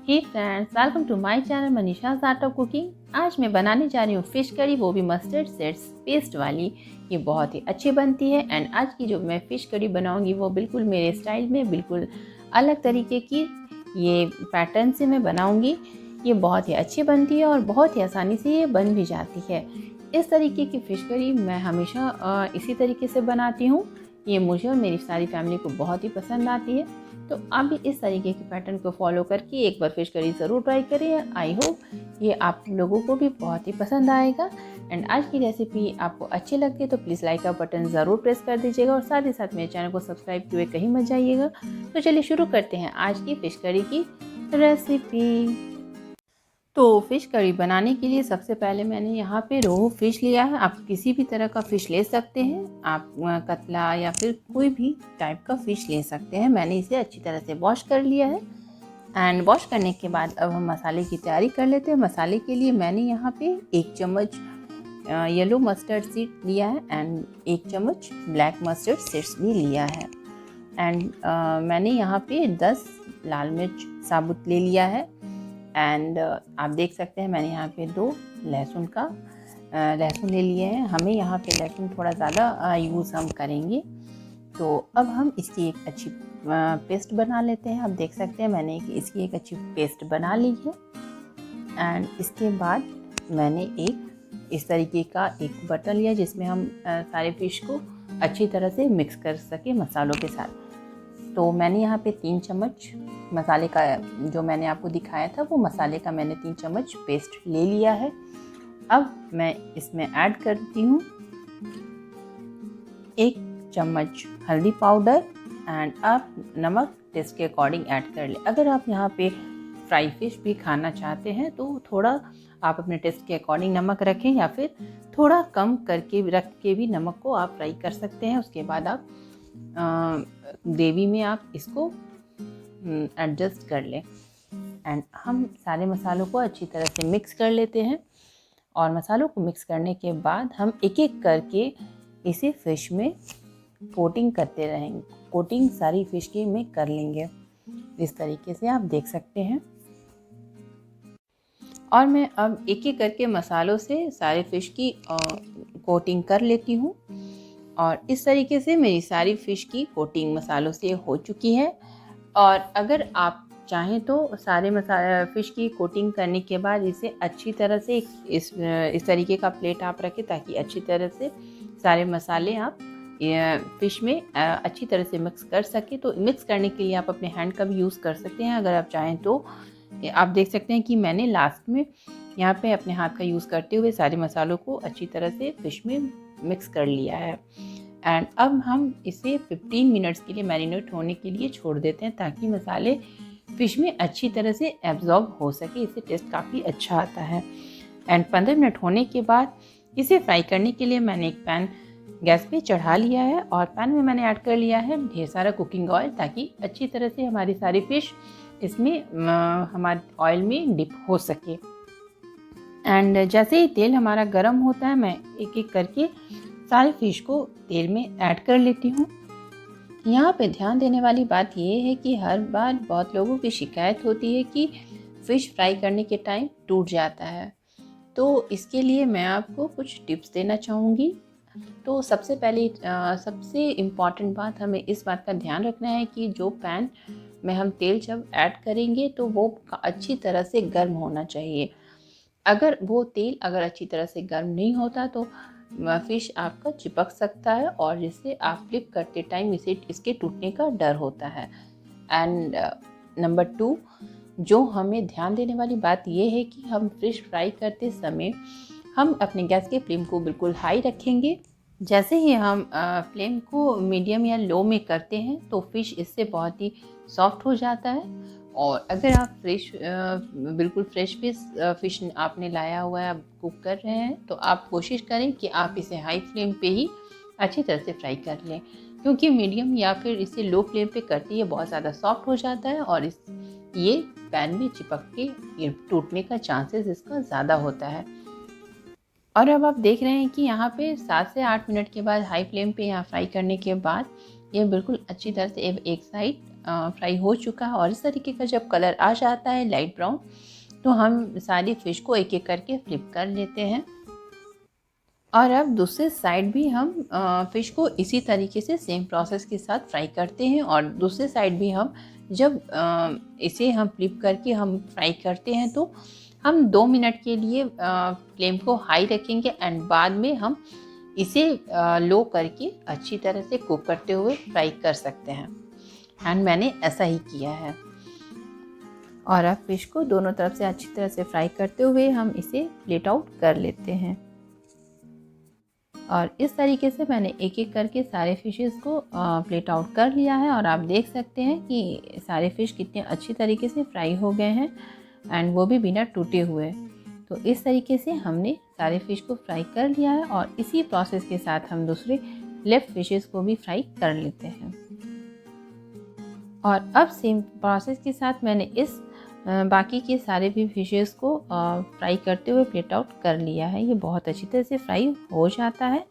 Hey friends, welcome to my channel Manisha's art of cooking. आज मैं बनाने जा रही हूँ फ़िश करी, वो भी मस्टर्ड सीड्स पेस्ट वाली। ये बहुत ही अच्छी बनती है एंड आज की जो मैं फ़िश करी बनाऊँगी वो बिल्कुल मेरे स्टाइल में, बिल्कुल अलग तरीके की ये पैटर्न से मैं बनाऊँगी। ये बहुत ही अच्छी बनती है और बहुत ही आसानी से ये बन भी जाती है। इस तरीके की फ़िश करी मैं हमेशा इसी तरीके से बनाती हूँ। ये मुझे और मेरी सारी फैमिली को बहुत ही पसंद आती है। तो आप भी इस तरीके के पैटर्न को फॉलो करके एक बार फिश करी ज़रूर ट्राई करिए। आई होप ये आप लोगों को भी बहुत ही पसंद आएगा। एंड आज की रेसिपी आपको अच्छी लगती है तो प्लीज़ लाइक का बटन ज़रूर प्रेस कर दीजिएगा और साथ ही साथ मेरे चैनल को सब्सक्राइब किए कहीं मत जाइएगा। तो चलिए शुरू करते हैं आज की फ़िश करी की रेसिपी। तो फ़िश करी बनाने के लिए सबसे पहले मैंने यहाँ पे रोहू फ़िश लिया है। आप किसी भी तरह का फ़िश ले सकते हैं, आप कतला या फिर कोई भी टाइप का फ़िश ले सकते हैं। मैंने इसे अच्छी तरह से वॉश कर लिया है एंड वॉश करने के बाद अब हम मसाले की तैयारी कर लेते हैं। मसाले के लिए मैंने यहाँ पे 1 चम्मच येलो मस्टर्ड सीड लिया है एंड 1 चम्मच ब्लैक मस्टर्ड सीड्स भी लिया है एंड मैंने यहाँ पे 10 लाल मिर्च साबुत ले लिया है एंड आप देख सकते हैं मैंने यहाँ पे 2 लहसुन ले लिए हैं। हमें यहाँ पे लहसुन थोड़ा ज़्यादा यूज़ हम करेंगे। तो अब हम इसकी एक अच्छी पेस्ट बना लेते हैं। आप देख सकते हैं मैंने इसकी एक अच्छी पेस्ट बना ली है एंड इसके बाद मैंने एक इस तरीके का एक बर्तन लिया जिसमें हम सारे फिश को अच्छी तरह से मिक्स कर सके मसालों के साथ। तो मैंने यहाँ पे 3 चम्मच मसाले का, जो मैंने आपको दिखाया था वो मसाले का मैंने 3 चम्मच पेस्ट ले लिया है। अब मैं इसमें ऐड करती हूँ 1 चम्मच हल्दी पाउडर एंड आप नमक टेस्ट के अकॉर्डिंग ऐड कर लें। अगर आप यहाँ पे फ्राई फिश भी खाना चाहते हैं तो थोड़ा आप अपने टेस्ट के अकॉर्डिंग नमक रखें या फिर थोड़ा कम करके रख के भी नमक को आप फ्राई कर सकते हैं। उसके बाद आप ग्रेवी में आप इसको एडजस्ट कर लें एंड हम सारे मसालों को अच्छी तरह से मिक्स कर लेते हैं। और मसालों को मिक्स करने के बाद हम एक एक करके इसे फ़िश में कोटिंग करते रहेंगे। कोटिंग सारी फ़िश की में कर लेंगे इस तरीके से, आप देख सकते हैं। और मैं अब एक एक करके मसालों से सारे फ़िश की कोटिंग कर लेती हूँ और इस तरीके से मेरी सारी फ़िश की कोटिंग मसालों से हो चुकी है। और अगर आप चाहें तो सारे फ़िश की कोटिंग करने के बाद इसे अच्छी तरह से इस तरीके का प्लेट आप रखें ताकि अच्छी तरह से सारे मसाले आप फ़िश में अच्छी तरह से मिक्स कर सकें। तो मिक्स करने के लिए आप अपने हैंड का भी यूज़ कर सकते हैं अगर आप चाहें तो। आप देख सकते हैं कि मैंने लास्ट में यहाँ पे अपने हाथ का यूज़ करते हुए सारे मसालों को अच्छी तरह से फ़िश में मिक्स कर लिया है एंड अब हम इसे 15 मिनट्स के लिए मैरिनेट होने के लिए छोड़ देते हैं ताकि मसाले फ़िश में अच्छी तरह से एब्जॉर्ब हो सके। इससे टेस्ट काफ़ी अच्छा आता है। एंड 15 मिनट होने के बाद इसे फ्राई करने के लिए मैंने एक पैन गैस पे चढ़ा लिया है और पैन में मैंने ऐड कर लिया है ढेर सारा कुकिंग ऑयल ताकि अच्छी तरह से हमारी सारी फ़िश इसमें हमारे ऑयल में डिप हो सके। एंड जैसे ही तेल हमारा गर्म होता है मैं एक एक करके सारे फ़िश को तेल में ऐड कर लेती हूँ। यहाँ पे ध्यान देने वाली बात ये है कि हर बार बहुत लोगों की शिकायत होती है कि फ़िश फ्राई करने के टाइम टूट जाता है। तो इसके लिए मैं आपको कुछ टिप्स देना चाहूँगी। तो सबसे पहले सबसे इम्पॉर्टेंट बात, हमें इस बात का ध्यान रखना है कि जो पैन में हम तेल जब ऐड करेंगे तो वो अच्छी तरह से गर्म होना चाहिए। अगर वो तेल अच्छी तरह से गर्म नहीं होता तो फ़िश आपका चिपक सकता है और जिससे आप फ्लिप करते टाइम इसके टूटने का डर होता है। एंड नंबर 2, जो हमें ध्यान देने वाली बात ये है कि हम फ़िश फ्राई करते समय हम अपने गैस के फ्लेम को बिल्कुल हाई रखेंगे। जैसे ही हम फ्लेम को मीडियम या लो में करते हैं तो फ़िश इससे बहुत ही सॉफ्ट हो जाता है। और अगर आप बिल्कुल फ्रेश फ़िश आपने लाया हुआ है, आप कुक कर रहे हैं, तो आप कोशिश करें कि आप इसे हाई फ्लेम पे ही अच्छी तरह से फ्राई कर लें, क्योंकि मीडियम या फिर इसे लो फ्लेम पे करते ही बहुत ज़्यादा सॉफ्ट हो जाता है और ये पैन में चिपक के टूटने का चांसेस इसका ज़्यादा होता है। और अब आप देख रहे हैं कि यहाँ पे 7 से 8 मिनट के बाद हाई फ्लेम पे यहाँ फ्राई करने के बाद ये बिल्कुल अच्छी तरह से एक साइड फ्राई हो चुका है और इस तरीके का जब कलर आ जाता है लाइट ब्राउन, तो हम सारी फ़िश को एक एक करके फ्लिप कर लेते हैं। और अब दूसरे साइड भी हम फ़िश को इसी तरीके से सेम प्रोसेस के साथ फ्राई करते हैं। और दूसरे साइड भी हम जब इसे हम फ्लिप करके हम फ्राई करते हैं तो हम 2 मिनट के लिए फ्लेम को हाई रखेंगे एंड बाद में हम इसे लो करके अच्छी तरह से कुक करते हुए फ्राई कर सकते हैं। एंड मैंने ऐसा ही किया है। और अब फ़िश को दोनों तरफ से अच्छी तरह से फ्राई करते हुए हम इसे प्लेट आउट कर लेते हैं। और इस तरीके से मैंने एक एक करके सारे फ़िशेस को प्लेट आउट कर लिया है। और आप देख सकते हैं कि सारे फ़िश कितने अच्छी तरीके से फ्राई हो गए हैं एंड वो भी बिना टूटे हुए। तो इस तरीके से हमने सारे फ़िश को फ्राई कर लिया है और इसी प्रोसेस के साथ हम दूसरे लेफ्ट फ़िशेस को भी फ्राई कर लेते हैं। और अब सेम प्रोसेस के साथ मैंने इस बाकी के सारे भी फ़िशेस को फ्राई करते हुए प्लेट आउट कर लिया है। ये बहुत अच्छी तरह से फ्राई हो जाता है।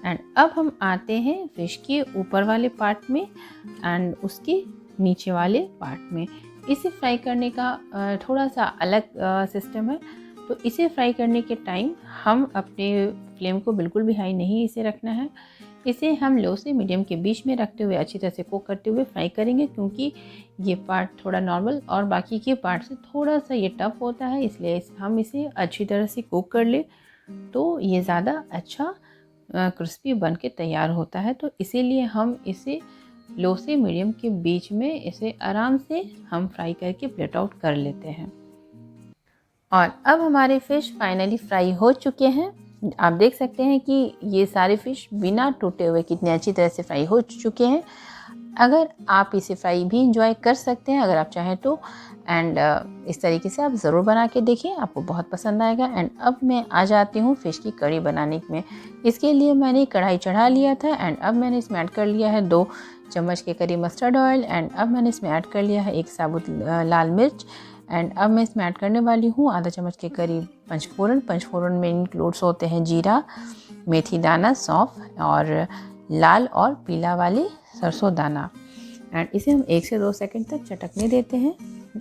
एंड अब हम आते हैं फ़िश के ऊपर वाले पार्ट में एंड उसके नीचे वाले पार्ट में। इसे फ्राई करने का थोड़ा सा अलग सिस्टम है। तो इसे फ्राई करने के टाइम हम अपने फ्लेम को बिल्कुल भी हाई नहीं इसे रखना है। इसे हम लो से मीडियम के बीच में रखते हुए अच्छी तरह से कुक करते हुए फ्राई करेंगे, क्योंकि ये पार्ट थोड़ा नॉर्मल और बाकी के पार्ट से थोड़ा सा ये टफ होता है। इसलिए हम इसे अच्छी तरह से कुक कर ले तो ये ज़्यादा अच्छा क्रिस्पी बन के तैयार होता है। तो इसीलिए हम इसे लो से मीडियम के बीच में इसे आराम से हम फ्राई करके प्लेट आउट कर लेते हैं। और अब हमारे फ़िश फाइनली फ्राई हो चुके हैं। आप देख सकते हैं कि ये सारे फ़िश बिना टूटे हुए कितने अच्छी तरह से फ्राई हो चुके हैं। अगर आप इसे फ्राई भी इंजॉय कर सकते हैं अगर आप चाहें तो। एंड इस तरीके से आप ज़रूर बना के देखिए, आपको बहुत पसंद आएगा। एंड अब मैं आ जाती हूँ फ़िश की कड़ी बनाने में। इसके लिए मैंने कढ़ाई चढ़ा लिया था एंड अब मैंने इसमें ऐड कर लिया है 2 चम्मच के करीब मस्टर्ड ऑयल। एंड अब मैंने इसमें ऐड कर लिया है 1 साबुत लाल मिर्च। एंड अब मैं इसमें ऐड करने वाली हूँ आधा चम्मच के करीब पंचफोरन। पंचफोरन में इंक्लूड्स होते हैं जीरा, मेथी दाना, सौंफ और लाल और पीला वाले सरसों दाना। एंड इसे हम 1 से 2 सेकंड तक चटकने देते हैं।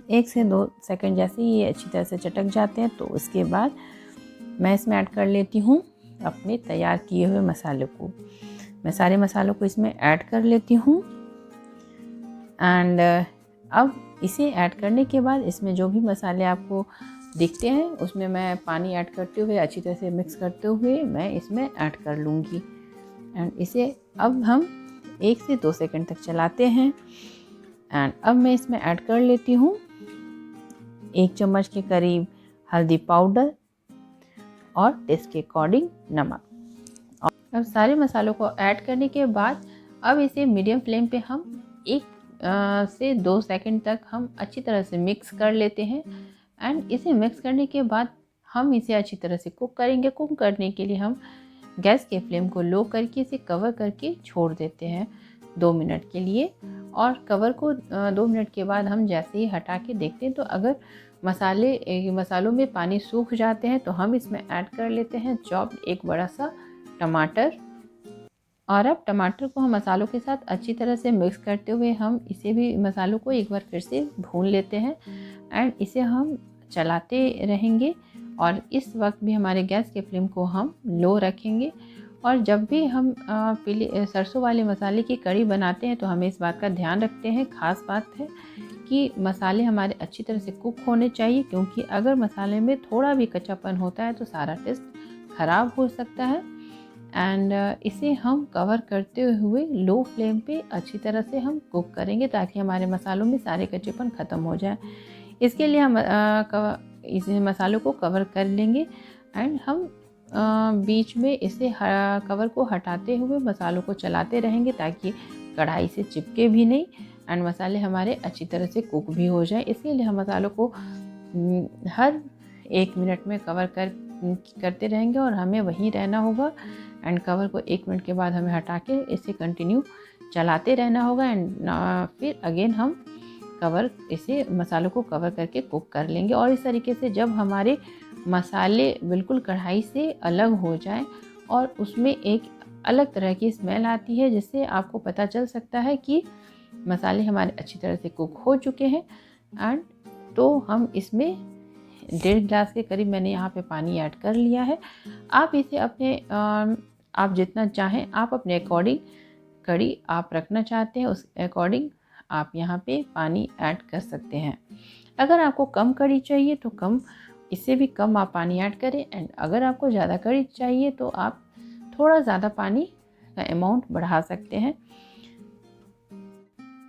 1 से 2 सेकंड जैसे ही ये अच्छी तरह से चटक जाते हैं तो उसके बाद मैं इसमें ऐड कर लेती हूँ अपने तैयार किए हुए मसाले को। मैं सारे मसालों को इसमें ऐड कर लेती हूँ। एंड अब इसे ऐड करने के बाद इसमें जो भी मसाले आपको दिखते हैं उसमें मैं पानी ऐड करते हुए अच्छी तरह से मिक्स करते हुए मैं इसमें ऐड कर लूँगी। एंड इसे अब हम 1 से 2 सेकंड तक चलाते हैं। एंड अब मैं इसमें ऐड कर लेती हूँ 1 चम्मच के करीब हल्दी पाउडर और टेस्ट के अकॉर्डिंग नमक। और अब सारे मसालों को ऐड करने के बाद अब इसे मीडियम फ्लेम पे हम 1 से 2 सेकंड तक हम अच्छी तरह से मिक्स कर लेते हैं। एंड इसे मिक्स करने के बाद हम इसे अच्छी तरह से कुक करेंगे। कुक करने के लिए हम गैस के फ्लेम को लो करके इसे कवर करके छोड़ देते हैं 2 मिनट के लिए। और कवर को 2 मिनट के बाद हम जैसे ही हटा के देखते हैं तो अगर मसालों में पानी सूख जाते हैं तो हम इसमें ऐड कर लेते हैं चॉप्ड 1 बड़ा सा टमाटर। और अब टमाटर को हम मसालों के साथ अच्छी तरह से मिक्स करते हुए हम इसे भी मसालों को एक बार फिर से भून लेते हैं। एंड इसे हम चलाते रहेंगे और इस वक्त भी हमारे गैस के फ्लेम को हम लो रखेंगे। और जब भी हम पीले सरसों वाले मसाले की कड़ी बनाते हैं तो हमें इस बात का ध्यान रखते हैं, ख़ास बात है कि मसाले हमारे अच्छी तरह से कुक होने चाहिए, क्योंकि अगर मसाले में थोड़ा भी कच्चापन होता है तो सारा टेस्ट ख़राब हो सकता है। एंड इसे हम कवर करते हुए लो फ्लेम पे अच्छी तरह से हम कुक करेंगे ताकि हमारे मसालों में सारे कच्चेपन ख़त्म हो जाए। इसके लिए हम इस मसालों को कवर कर लेंगे। एंड हम बीच में इसे कवर को हटाते हुए मसालों को चलाते रहेंगे ताकि कढ़ाई से चिपके भी नहीं एंड मसाले हमारे अच्छी तरह से कुक भी हो जाए। इसीलिए हम मसालों को हर 1 मिनट में कवर करते रहेंगे और हमें वहीं रहना होगा। एंड कवर को 1 मिनट के बाद हमें हटा के इसे कंटिन्यू चलाते रहना होगा। एंड फिर अगेन हम इसे मसालों को कवर करके कुक कर लेंगे। और इस तरीके से जब हमारे मसाले बिल्कुल कढ़ाई से अलग हो जाएं और उसमें एक अलग तरह की स्मेल आती है, जिससे आपको पता चल सकता है कि मसाले हमारे अच्छी तरह से कुक हो चुके हैं। एंड तो हम इसमें 1.5 गिलास के करीब मैंने यहाँ पे पानी ऐड कर लिया है। आप इसे अपने आप जितना चाहें, आप अपने अकॉर्डिंग कड़ी आप रखना चाहते हैं उस अकॉर्डिंग आप यहाँ पे पानी ऐड कर सकते हैं। अगर आपको कम कड़ी चाहिए तो कम, इससे भी कम आप पानी ऐड करें। एंड अगर आपको ज़्यादा कड़ी चाहिए तो आप थोड़ा ज़्यादा पानी का अमाउंट बढ़ा सकते हैं।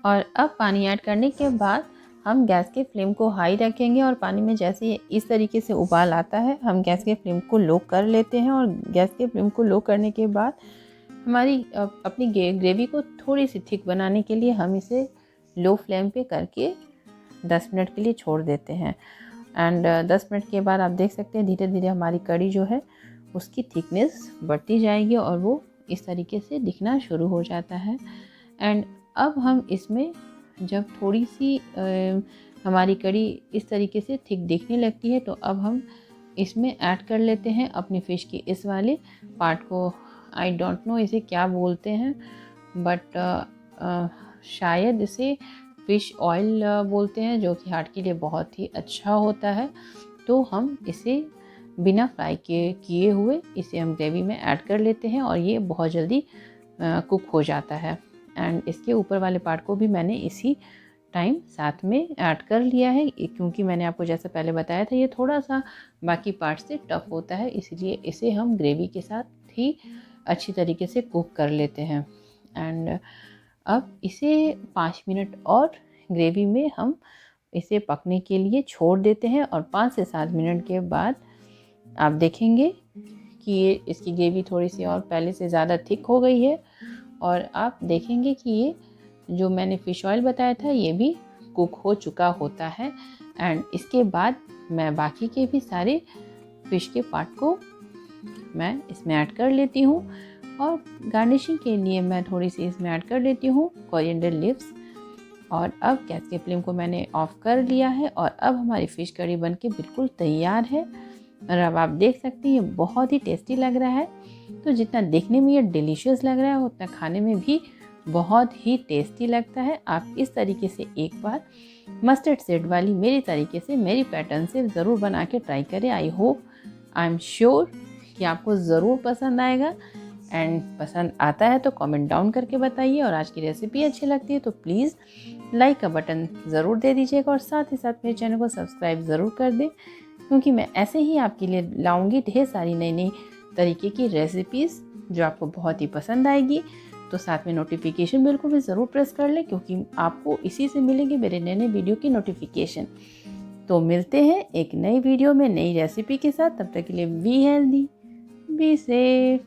और अब पानी ऐड करने के बाद हम गैस के फ्लेम को हाई रखेंगे और पानी में जैसे इस तरीके से उबाल आता है, हम गैस के फ्लेम को लो कर लेते हैं। और गैस के फ्लेम को लो करने के बाद हमारी अपनी ग्रेवी को थोड़ी सी थिक बनाने के लिए हम इसे लो फ्लेम पे करके 10 मिनट के लिए छोड़ देते हैं। एंड 10 मिनट के बाद आप देख सकते हैं धीरे धीरे हमारी कड़ी जो है उसकी थिकनेस बढ़ती जाएगी और वो इस तरीके से दिखना शुरू हो जाता है। एंड अब हम इसमें जब थोड़ी सी हमारी कड़ी इस तरीके से थिक दिखने लगती है तो अब हम इसमें ऐड कर लेते हैं अपनी फ़िश की इस वाले पार्ट को। आई डोंट नो इसे क्या बोलते हैं, बट शायद इसे फ़िश ऑयल बोलते हैं, जो कि हार्ट के लिए बहुत ही अच्छा होता है। तो हम इसे बिना फ्राई किए हुए इसे हम ग्रेवी में ऐड कर लेते हैं और ये बहुत जल्दी कुक हो जाता है। एंड इसके ऊपर वाले पार्ट को भी मैंने इसी टाइम साथ में ऐड कर लिया है, क्योंकि मैंने आपको जैसे पहले बताया था ये थोड़ा सा बाकी पार्ट से टफ होता है, इसलिए इसे हम ग्रेवी के साथ ही अच्छी तरीके से कुक कर लेते हैं। एंड अब इसे 5 मिनट और ग्रेवी में हम इसे पकने के लिए छोड़ देते हैं। और 5 से 7 मिनट के बाद आप देखेंगे कि ये इसकी ग्रेवी थोड़ी सी और पहले से ज़्यादा थिक हो गई है और आप देखेंगे कि ये जो मैंने फ़िश ऑयल बताया था ये भी कुक हो चुका होता है। एंड इसके बाद मैं बाकी के भी सारे फ़िश के पार्ट को मैं इसमें ऐड कर लेती हूँ और गार्निशिंग के लिए मैं थोड़ी सी इसमें ऐड कर लेती हूँ कोरिएंडर लीव्स। और अब गैस के फ्लेम को मैंने ऑफ़ कर लिया है और अब हमारी फ़िश कड़ी बनके बिल्कुल तैयार है। और अब आप देख सकते हैं ये बहुत ही टेस्टी लग रहा है। तो जितना देखने में ये डिलीशियस लग रहा है उतना खाने में भी बहुत ही टेस्टी लगता है। आप इस तरीके से एक बार मस्टर्ड सीड वाली मेरी तरीके से, मेरी पैटर्न से ज़रूर बना के ट्राई करें। I hope, I am sure कि आपको ज़रूर पसंद आएगा। एंड पसंद आता है तो कमेंट डाउन करके बताइए। और आज की रेसिपी अच्छी लगती है तो प्लीज़ लाइक का बटन ज़रूर दे दीजिएगा और साथ ही साथ मेरे चैनल को सब्सक्राइब ज़रूर कर दें, क्योंकि मैं ऐसे ही आपके लिए लाऊंगी ढेर सारी नई नई तरीके की रेसिपीज़ जो आपको बहुत ही पसंद आएगी। तो साथ में नोटिफिकेशन बेल को भी ज़रूर प्रेस कर लें, क्योंकि आपको इसी से मिलेगी मेरे नए नए वीडियो की नोटिफिकेशन। तो मिलते हैं एक नई वीडियो में नई रेसिपी के साथ। तब तक के लिए बी हेल्दी, बी सेफ।